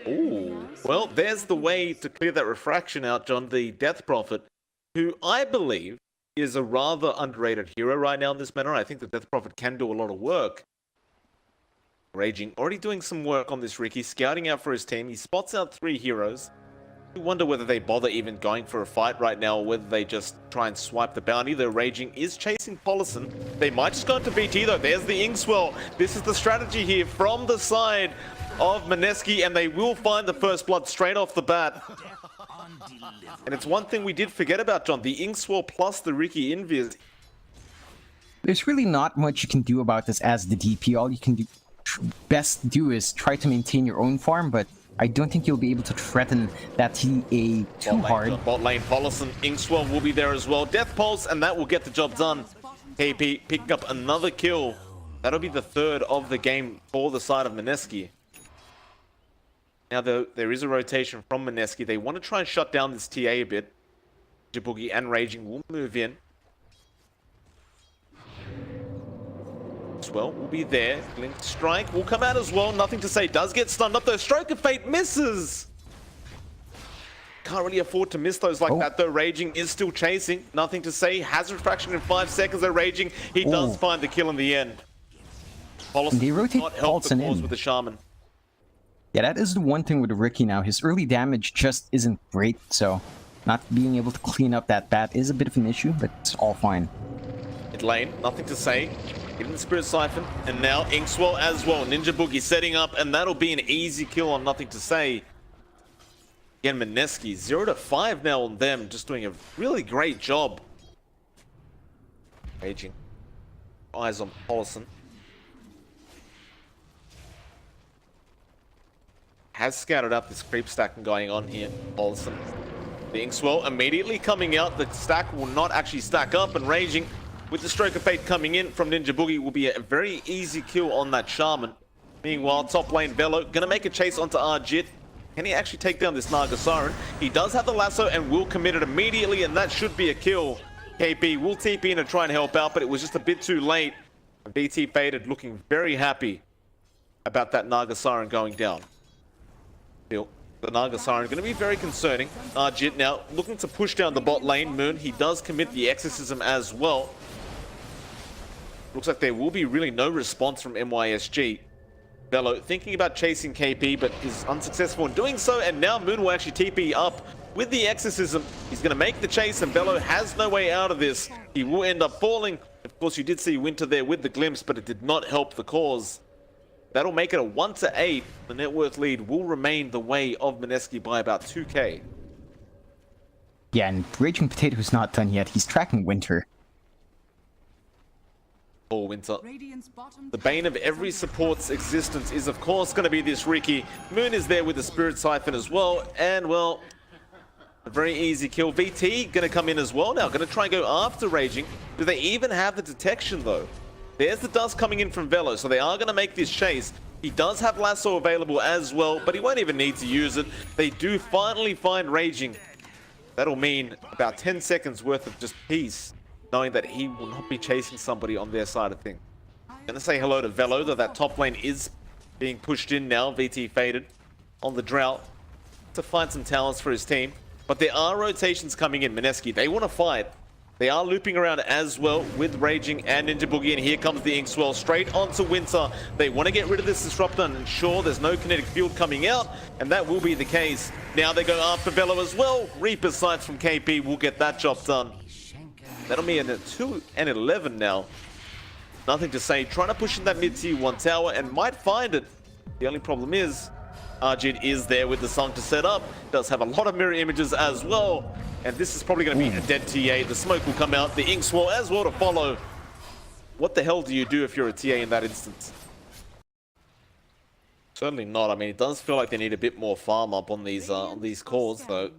Ooh. Well, there's the way to clear that refraction out, John. The Death Prophet, who I believe is a rather underrated hero right now in this meta. I think the Death Prophet can do a lot of work. Raging, already doing some work on this Riki, scouting out for his team. He spots out 3 heroes. You wonder whether they bother even going for a fight right now, or whether they just try and swipe the bounty. The Raging is chasing Polison. They might just go into BT though. There's the Inkswell. This is the strategy here from the side of Mineski, and they will find the first blood straight off the bat. And it's one thing we did forget about, John. The Inkswell plus the Riki Invis. There's really not much you can do about this as the DP. All you can best do is try to maintain your own farm, but I don't think you'll be able to threaten that TA too hard. Bot lane, Polison, Inkswell will be there as well. Death Pulse, and that will get the job done. KP picking up another kill. That'll be the 3rd of the game for the side of Mineski. Now, there is a rotation from Mineski. They want to try and shut down this TA a bit. Jaboogie and Raging will move in. Well, will be there. Blink Strike will come out as well. Nothing to say. Does get stunned up though. Stroke of Fate misses. Can't really afford to miss those like that though. Raging is still chasing. Nothing to say. Has refraction in 5 seconds though. Raging. He does find the kill in the end. They rotate not help the cause with the Shaman. Yeah, that is the one thing with Riki now. His early damage just isn't great, so not being able to clean up that bat is a bit of an issue, but it's all fine. Mid lane, nothing to say. Getting the Spirit Siphon, and now Inkswell as well. Ninja Boogie setting up, and that'll be an easy kill on Nothing to Say. Again, Mineski, 0 to 5 now on them, just doing a really great job. Raging. Eyes on Polison. Has scattered up this creep stack going on here. Polison. The Inkswell immediately coming out. The stack will not actually stack up, and Raging, with the Stroke of Fate coming in from Ninja Boogie, will be a very easy kill on that Shaman. Meanwhile, top lane Velo gonna make a chase onto Arjit. Can he actually take down this Naga Siren? He does have the lasso and will commit it immediately, and that should be a kill. KP will TP in and try and help out, but it was just a bit too late. BT Faded looking very happy about that Naga Siren going down. Still, the Naga Siren going to be very concerning. Arjit now looking to push down the bot lane. Moon, he does commit the Exorcism as well. Looks like there will be really no response from MYSG. Velo thinking about chasing KP, but is unsuccessful in doing so, and now Moon will actually TP up with the Exorcism. He's going to make the chase, and Velo has no way out of this. He will end up falling. Of course, you did see Winter there with the glimpse, but it did not help the cause. That'll make it a 1 to 8. The net worth lead will remain the way of Mineski by about 2k. Yeah, and Raging Potato's not done yet. He's tracking Winter. Oh, Winter. The bane of every support's existence is, of course, going to be this Riki. Moon is there with the Spirit Siphon as well, and, well, a very easy kill. VT going to come in as well now. Going to try and go after Raging. Do they even have the detection, though? There's the dust coming in from Velo, so they are going to make this chase. He does have Lasso available as well, but he won't even need to use it. They do finally find Raging. That'll mean about 10 seconds worth of just peace, knowing that he will not be chasing somebody on their side of things. Gonna say hello to Velo, though that top lane is being pushed in now. VT Faded on the drought to find some talents for his team. But there are rotations coming in. Mineski, they want to fight. They are looping around as well with Raging and Ninja Boogie, and here comes the Inkswell straight onto Winter. They want to get rid of this Disruptor and ensure there's no kinetic field coming out, and that will be the case. Now they go after Velo as well. Reaper's Sights from KP will get that job done. That'll be in a 2 and 11 now. Nothing to say. Trying to push in that mid-tier 1 tower and might find it. The only problem is Arjit is there with the song to set up. Does have a lot of mirror images as well. And this is probably going to be a dead TA. The smoke will come out. The Inkswell as well to follow. What the hell do you do if you're a TA in that instance? Certainly not. I mean, it does feel like they need a bit more farm up on these cores, though.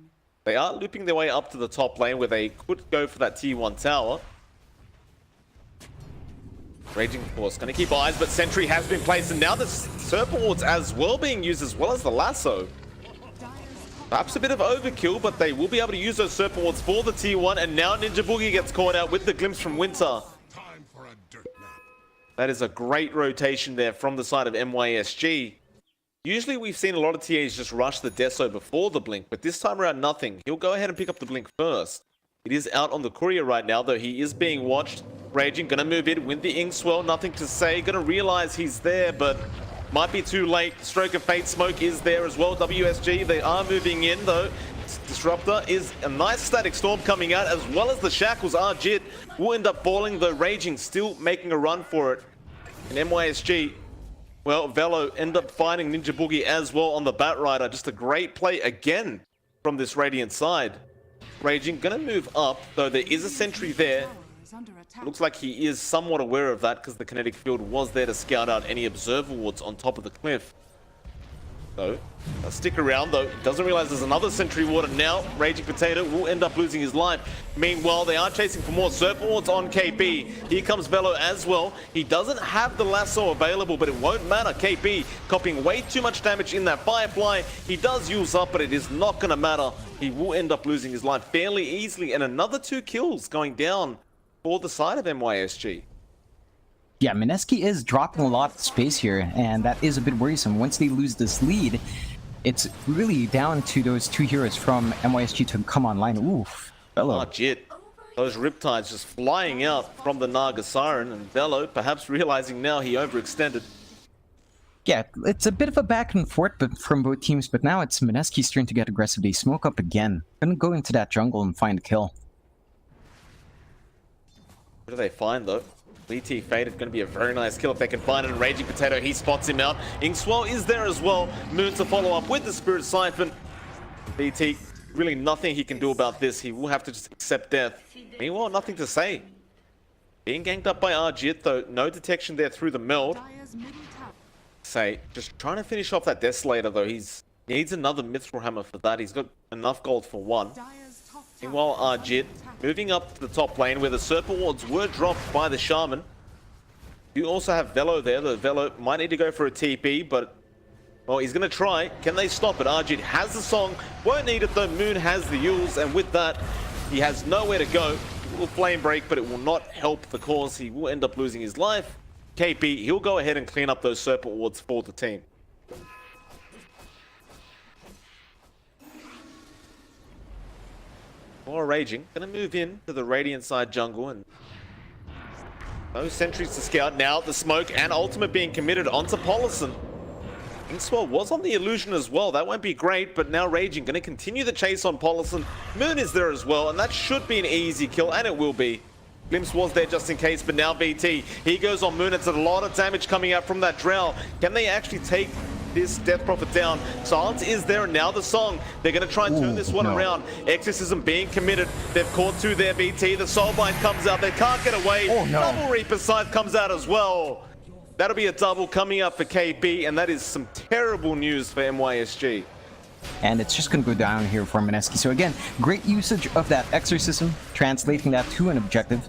They are looping their way up to the top lane where they could go for that T1 tower. Raging, of course, going to keep eyes, but Sentry has been placed, and now the Serpent Wards as well being used, as well as the Lasso. Perhaps a bit of overkill, but they will be able to use those Serpent Wards for the T1, and now Ninja Boogie gets caught out with the glimpse from Winter. That is a great rotation there from the side of MYSG. Usually we've seen a lot of TAs just rush the Deso before the Blink, but this time around nothing. He'll go ahead and pick up the Blink first. It is out on the Courier right now, though he is being watched. Raging gonna move in with the Inkswell, nothing to say. Gonna realize he's there, but might be too late. Stroke of Fate smoke is there as well. WSG, they are moving in though. Disruptor is a nice static storm coming out, as well as the shackles. Arjit will end up falling, though Raging still making a run for it. And MYSG, well, Velo end up finding Ninja Boogie as well on the Bat Rider. Just a great play again from this Radiant side. Raging gonna move up, though there is a sentry there. Looks like he is somewhat aware of that because the kinetic field was there to scout out any observer wards on top of the cliff. So, stick around though. Doesn't realize there's another sentry ward, and now Raging Potato will end up losing his life. Meanwhile, they are chasing for more serpent wards on KP. Here comes Velo as well. He doesn't have the lasso available, but it won't matter. KP copying way too much damage in that Firefly. He does use up, but it is not going to matter. He will end up losing his life fairly easily, and another 2 kills going down for the side of MYSG. Yeah, Mineski is dropping a lot of space here, and that is a bit worrisome. Once they lose this lead, it's really down to those 2 heroes from MYSG to come online. Oof, Velo. Oh, Jit. Those Riptides just flying out from the Naga Siren, and Velo perhaps realizing now he overextended. Yeah, it's a bit of a back and forth from both teams, but now it's Mineski's turn to get aggressive. They smoke up again. Gonna go into that jungle and find a kill. What do they find though? BT Faded going to be a very nice kill if they can find it. And Raging Potato, he spots him out. Inkswell is there as well. Moon to follow up with the Spirit Siphon. BT, really nothing he can do about this. He will have to just accept death. Meanwhile, nothing to say. Being ganked up by Arjit though. No detection there through the meld. Say, just trying to finish off that Desolator though. He needs another Mithril Hammer for that. He's got enough gold for 1. Meanwhile, Arjit moving up to the top lane where the Serpent Wards were dropped by the Shaman. You also have Velo there. The Velo might need to go for a TP, but well, he's going to try. Can they stop it? Arjit has the song. Won't need it though. Moon has the Yules, and with that, he has nowhere to go. It will flame break, but it will not help the cause. He will end up losing his life. KP, he'll go ahead and clean up those Serpent Wards for the team. More Raging, gonna move in to the Radiant side jungle, and no sentries to scout. Now the smoke and ultimate being committed onto Polison. Inkswell was on the illusion as well. That won't be great, but now Raging gonna continue the chase on Polison. Moon is there as well, and that should be an easy kill, and it will be. Glimpse was there just in case, but now BT, he goes on Moon. It's a lot of damage coming out from that Drow. Can they actually take this Death Prophet down? Silence is there, and now the song. They're going to try and turn this one around. Exorcism being committed. They've caught 2 there, BT. The Soulbind comes out. They can't get away. Double Reaper Scythe comes out as well. That'll be a double coming up for KP, and that is some terrible news for MYSG. And it's just going to go down here for Mineski. So again, great usage of that Exorcism, translating that to an objective.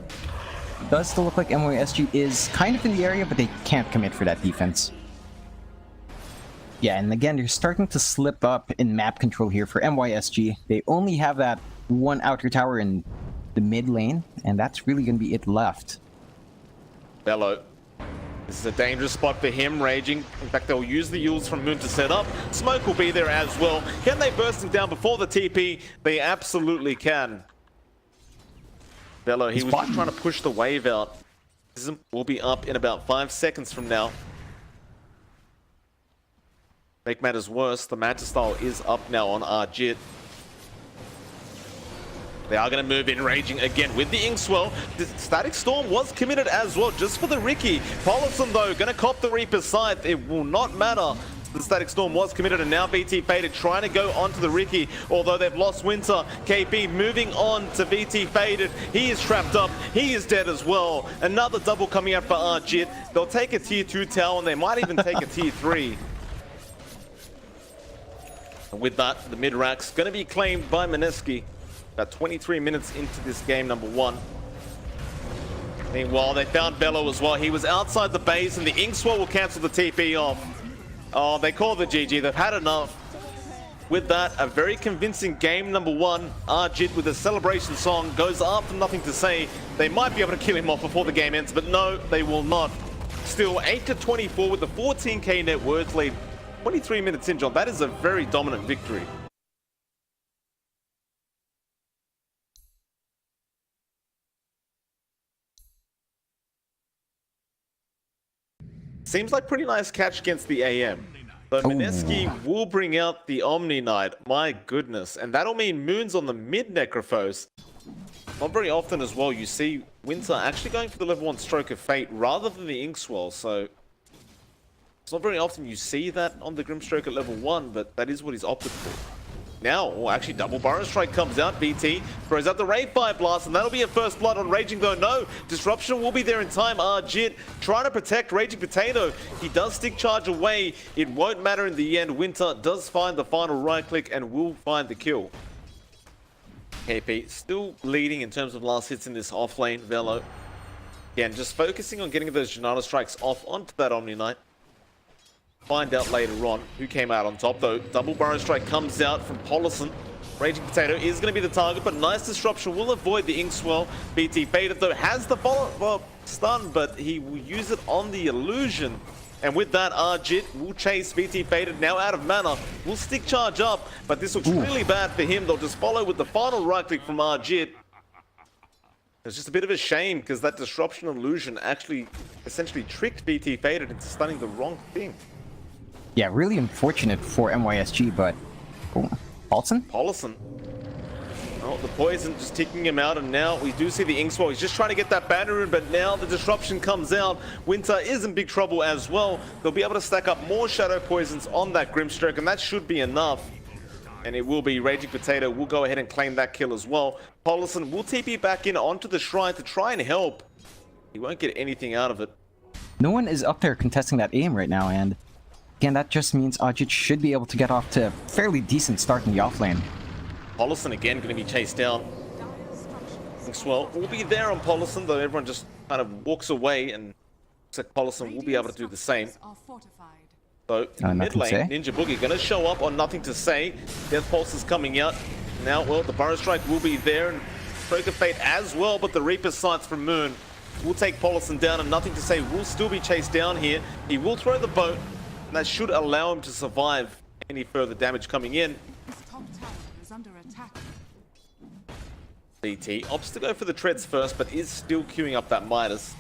It does still look like MYSG is kind of in the area, but they can't commit for that defense. Yeah, and again, they're starting to slip up in map control here for MYSG. They only have that 1 outer tower in the mid lane, and that's really going to be it left. Velo. This is a dangerous spot for him, Raging. In fact, they'll use the Yules from Moon to set up. Smoke will be there as well. Can they burst him down before the TP? They absolutely can. Velo, he was just trying to push the wave out. This will be up in about 5 seconds from now. Make matters worse, the Manta Style is up now on Arjit. They are going to move in, Raging again with the Inkswell. The Static Storm was committed as well, just for the Ricky. Polison, though, going to cop the Reaper's Scythe. It will not matter. The Static Storm was committed, and now BT Faded trying to go onto the Ricky, although they've lost Winter. KP moving on to BT Faded. He is trapped up. He is dead as well. Another double coming out for Arjit. They'll take a tier 2 tower, and they might even take a tier 3. And with that, the mid-rack's going to be claimed by Mineski. About 23 minutes into this game, number 1. Meanwhile, they found Velo as well. He was outside the base, and the Inkswell will cancel the TP off. Oh, they call the GG. They've had enough. With that, a very convincing game, number 1. Arjit with a celebration song goes after nothing to say. They might be able to kill him off before the game ends, but no, they will not. Still, 8-24 with the 14k net worth lead. 23 minutes in, John. That is a very dominant victory. Seems like pretty nice catch against the AM. But Mineski will bring out the Omni Knight. My goodness. And that'll mean Moon's on the mid Necrophos. Not very often as well, you see Winter actually going for the level 1 Stroke of Fate rather than the Inkswell. So it's not very often you see that on the Grimstroke at level 1, but that is what he's opted for. Now, oh, actually, double Burrow Strike comes out. BT throws out the Ray Fire Blast, and that'll be a first blood on Raging, though. No, Disruption will be there in time. Arjit trying to protect Raging Potato. He does stick charge away. It won't matter in the end. Winter does find the final right click and will find the kill. KP still leading in terms of last hits in this off lane. Velo, again, just focusing on getting those Janata strikes off onto that Omni Knight. Find out later on who came out on top, though. Double Burrow Strike comes out from Polison. Raging Potato is going to be the target, but nice disruption will avoid the Inkswell. BT Faded, though, has the follow stun, but he will use it on the illusion. And with that, Arjit will chase BT Faded, now out of mana. Will stick charge up, but this looks really bad for him. They'll just follow with the final right click from Arjit. It's just a bit of a shame, because that disruption illusion actually essentially tricked BT Faded into stunning the wrong thing. Yeah, really unfortunate for MYSG, but... Paulson? Paulson. Oh, the poison just ticking him out, and now we do see the Inkswell. He's just trying to get that banner in, but now the disruption comes out. Winter is in big trouble as well. They'll be able to stack up more Shadow Poisons on that Grimstroke, and that should be enough. And it will be Raging Potato will go ahead and claim that kill as well. Paulson will TP back in onto the shrine to try and help. He won't get anything out of it. No one is up there contesting that aim right now, and... again, that just means Ajit should be able to get off to a fairly decent start in the offlane. Paulson again going to be chased down. Inkswell will be there on Paulson, though everyone just kind of walks away, and looks like Paulson will be able to do the same. So, mid lane, Ninja Boogie going to show up on Nothing to Say. Death Pulse is coming out. Now, well, the Burrow Strike will be there, and Stroke of Fate as well, but the Reaper Sights from Moon will take Paulson down, and Nothing to Say will still be chased down here. He will throw the boat, and that should allow him to survive any further damage coming in. BT opts to go for the treads first, but is still queuing up that Midas.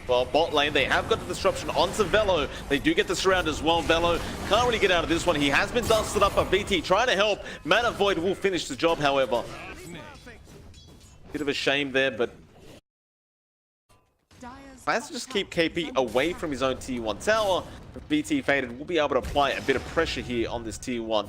Well, bot lane, they have got the disruption onto Velo. They do get the surround as well. Velo can't really get out of this one. He has been dusted up by BT trying to help. Mana Void will finish the job, however. Bit of a shame there, but plans to just keep KP away from his own tier 1 tower. BT Faded will be able to apply a bit of pressure here on this tier 1.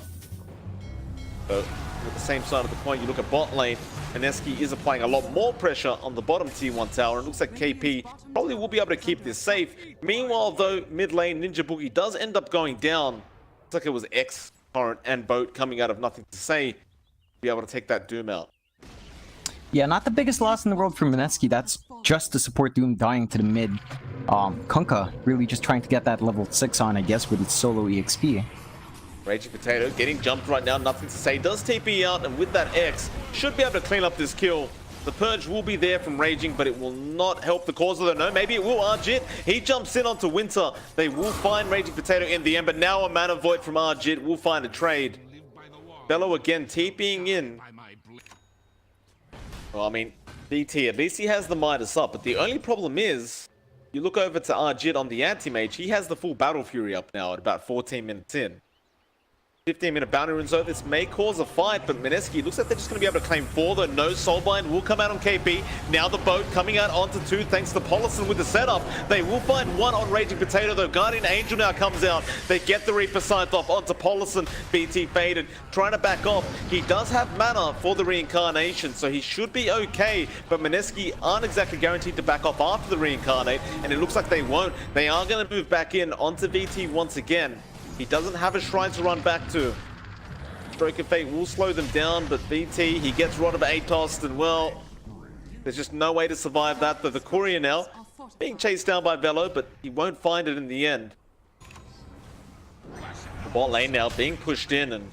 So, with the same side of the coin, you look at bot lane, Mineski is applying a lot more pressure on the bottom tier 1 tower, and it looks like KP probably will be able to keep this safe. Meanwhile, though, mid lane, Ninja Boogie does end up going down. Looks like it was X, Torrent, and Boat coming out of Nothing to Say, be able to take that Doom out. Yeah, not the biggest loss in the world for Mineski. That's just to support Doom dying to the mid. Kunkka really just trying to get that level 6 on, I guess, with its solo EXP. Raging Potato getting jumped right now, Nothing to Say. Does TP out, and with that X, should be able to clean up this kill. The Purge will be there from Raging, but it will not help the cause, although no, maybe it will. Arjit, he jumps in onto Winter. They will find Raging Potato in the end, but now a Mana Void from Arjit will find a trade. Bello again TPing in. Well, I mean, BT, at least he has the Midas up, but the only problem is, you look over to Arjit on the Anti-Mage, he has the full Battle Fury up now at about 14 minutes in. 15-minute bounty rune, so this may cause a fight, but Mineski looks like they're just going to be able to claim 4, though no Soulbind will come out on KP. Now the boat coming out onto 2 thanks to Paulson with the setup. They will find 1 on Raging Potato, though Guardian Angel now comes out. They get the Reaper Scythe off onto Paulson. BT Faded, trying to back off. He does have mana for the Reincarnation, so he should be okay, but Mineski aren't exactly guaranteed to back off after the Reincarnate, and it looks like they won't. They are going to move back in onto VT once again. He doesn't have a shrine to run back to. Stroke of Fate will slow them down, but BT, he gets Rod of Atos, and well, there's just no way to survive that. But the Courier now being chased down by Velo, but he won't find it in the end. The bot lane now being pushed in, and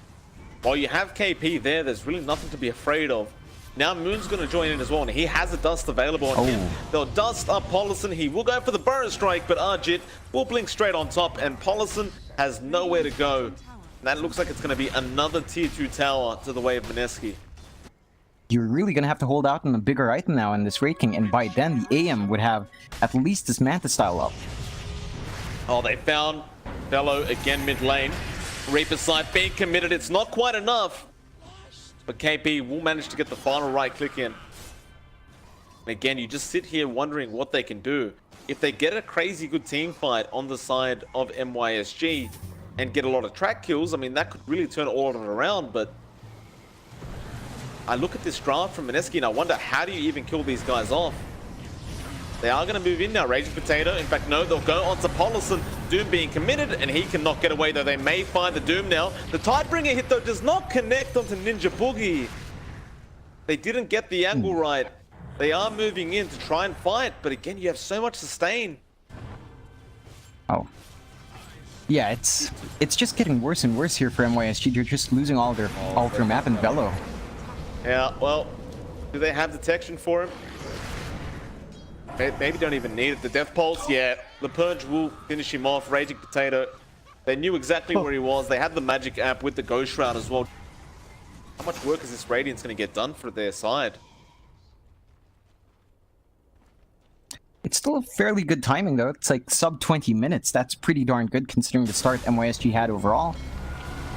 while you have KP there, there's really nothing to be afraid of. Now Moon's going to join in as well, and he has a dust available on him. They'll dust up Paulson. He will go for the Burrow Strike, but Arjit will blink straight on top, and Paulson has nowhere to go. And that looks like it's going to be another tier 2 tower to the way of Mineski. You're really gonna have to hold out on a bigger item now in this Raid King, and by then the AM would have at least this Manta style up. Oh, they found Bello again mid lane. Reaper side being committed. It's not quite enough, but KP will manage to get the final right click in. And again, you just sit here wondering what they can do. If they get a crazy good team fight on the side of MYSG and get a lot of track kills, I mean, that could really turn all of it around. But I look at this draft from Mineski and I wonder, how do you even kill these guys off? They are going to move in now. Raging Potato. In fact, no, they'll go onto Polison. Doom being committed, and he cannot get away, though. They may find the Doom now. The Tidebringer hit, though, does not connect onto Ninja Boogie. They didn't get the angle right. They are moving in to try and fight, but again, you have so much sustain. Oh. Yeah, it's just getting worse and worse here for MYSG. They're just losing all their map and Velo. Yeah, well, do they have detection for him? Maybe don't even need it. The Death Pulse, yeah. The Purge will finish him off. Raging Potato, they knew exactly where he was. They had the magic app with the Ghost Shroud as well. How much work is this Radiant's going to get done for their side? It's still a fairly good timing, though. It's like sub 20 minutes. That's pretty darn good considering the start MYSG had overall.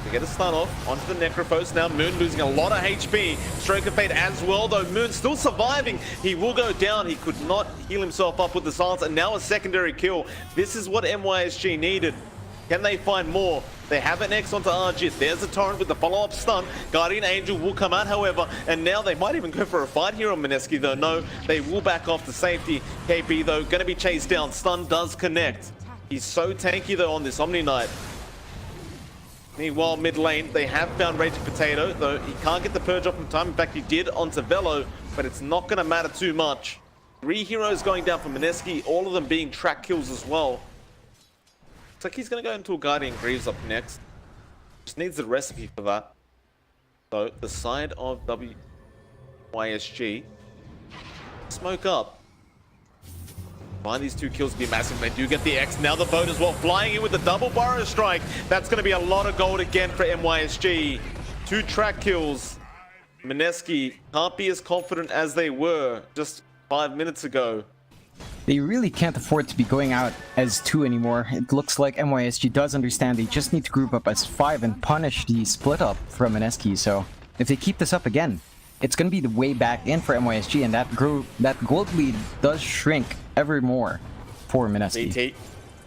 They get a stun off onto the Necrophos. Now Moon losing a lot of HP. Stroke of Fate as well, though. Moon still surviving. He will go down. He could not heal himself up with the silence, and now a secondary kill. This is what MYSG needed. Can they find more? They have an X onto Arjit. There's a Torrent with the follow-up stun. Guardian Angel will come out, however, and now they might even go for a fight here on Mineski, though. No, they will back off to safety. KP, though, going to be chased down. Stun does connect. He's so tanky, though, on this Omni Knight. Meanwhile, mid lane, they have found Raging Potato, though he can't get the Purge off in time. In fact, he did onto Velo, but it's not going to matter too much. 3 heroes going down for Mineski, all of them being track kills as well. Looks like he's going to go into a Guardian Greaves up next. Just needs the recipe for that. So, the side of WYSG. Smoke up. Find these 2 kills to be massive. They do get the X. Now the boat as well. Flying in with the double Burrow Strike. That's going to be a lot of gold again for MYSG. 2 track kills. Mineski can't be as confident as they were just 5 minutes ago. They really can't afford to be going out as 2 anymore. It looks like MYSG does understand they just need to group up as 5 and punish the split up from Mineski. So if they keep this up again, it's going to be the way back in for MYSG, and that gold lead does shrink ever more for Mineski. VT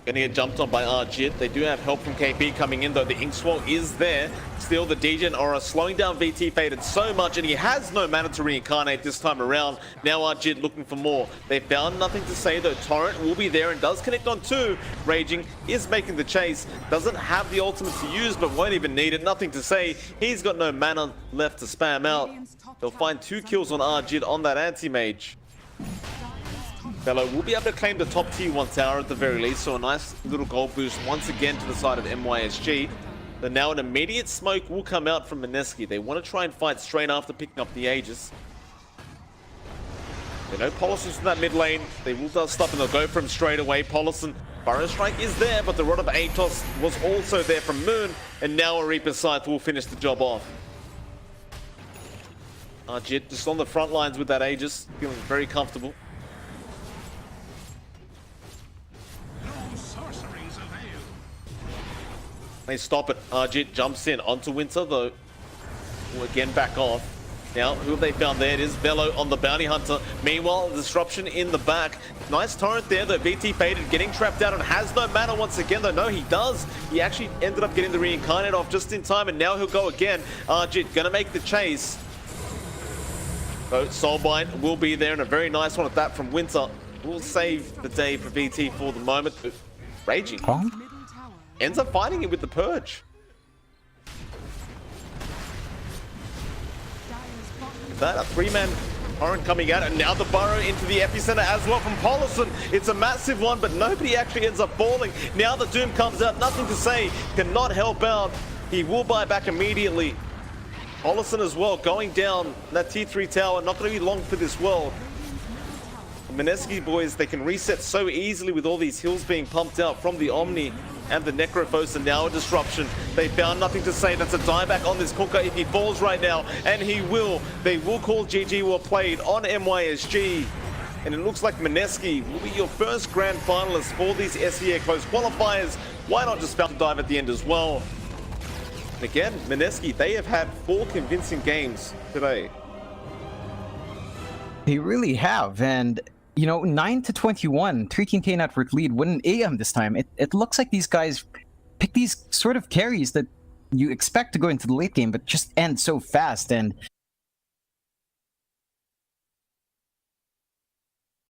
gonna get jumped on by Arjit. They do have help from KP coming in, though. The Ink Swell is there. Still, the DJ and Aura slowing down VT faded so much, and he has no mana to reincarnate this time around. Now Arjit looking for more. They found nothing to say, though. Torrent will be there and does connect on 2. Raging is making the chase. Doesn't have the ultimate to use, but won't even need it. Nothing to say. He's got no mana left to spam out. They'll find 2 kills on Arjit on that anti-mage. Fellow will be able to claim the top tier 1 tower at the very least, so a nice little gold boost once again to the side of MYSG. But now an immediate smoke will come out from Mineski. They want to try and fight straight after picking up the Aegis. They know Polison's in that mid lane. They will dust up and they'll go for him straight away. Polison, Burrow Strike is there, but the Rod of Atos was also there from Moon, and now a Reaper Scythe will finish the job off. Arjit just on the front lines with that Aegis, feeling very comfortable. They stop it. Arjit jumps in onto Winter, though. Will again back off. Now, who have they found there? It is Velo on the Bounty Hunter. Meanwhile, disruption in the back. Nice torrent there, though. VT faded, getting trapped out and has no mana once again, though. No, he does. He actually ended up getting the reincarnate off just in time, and now he'll go again. Arjit gonna make the chase. So, Soulbind will be there, and a very nice one at that from Winter. Will save the day for VT for the moment. Raging. Huh? Ends up fighting it with the Purge. That a 3-man torrent coming out, and now the Burrow into the epicenter as well from Polison. It's a massive one, but nobody actually ends up falling. Now the Doom comes out, nothing to say, cannot help out. He will buy back immediately. Polison as well going down that tier 3 tower, not going to be long for this world. The Mineski boys, they can reset so easily with all these heals being pumped out from the Omni. and the Necrophos are now a disruption. They found nothing to say. That's a dieback on this Kunkka if he falls right now, and he will. They will call GG well played on MYSG. And it looks like Mineski will be your first grand finalist for these SEA close qualifiers. Why not just Fountain Dive at the end as well? And again, Mineski, they have had 4 convincing games today. They really have, and you know, 9-21, 13k net worth lead, win an AM this time. It looks like these guys pick these sort of carries that you expect to go into the late game, but just end so fast. And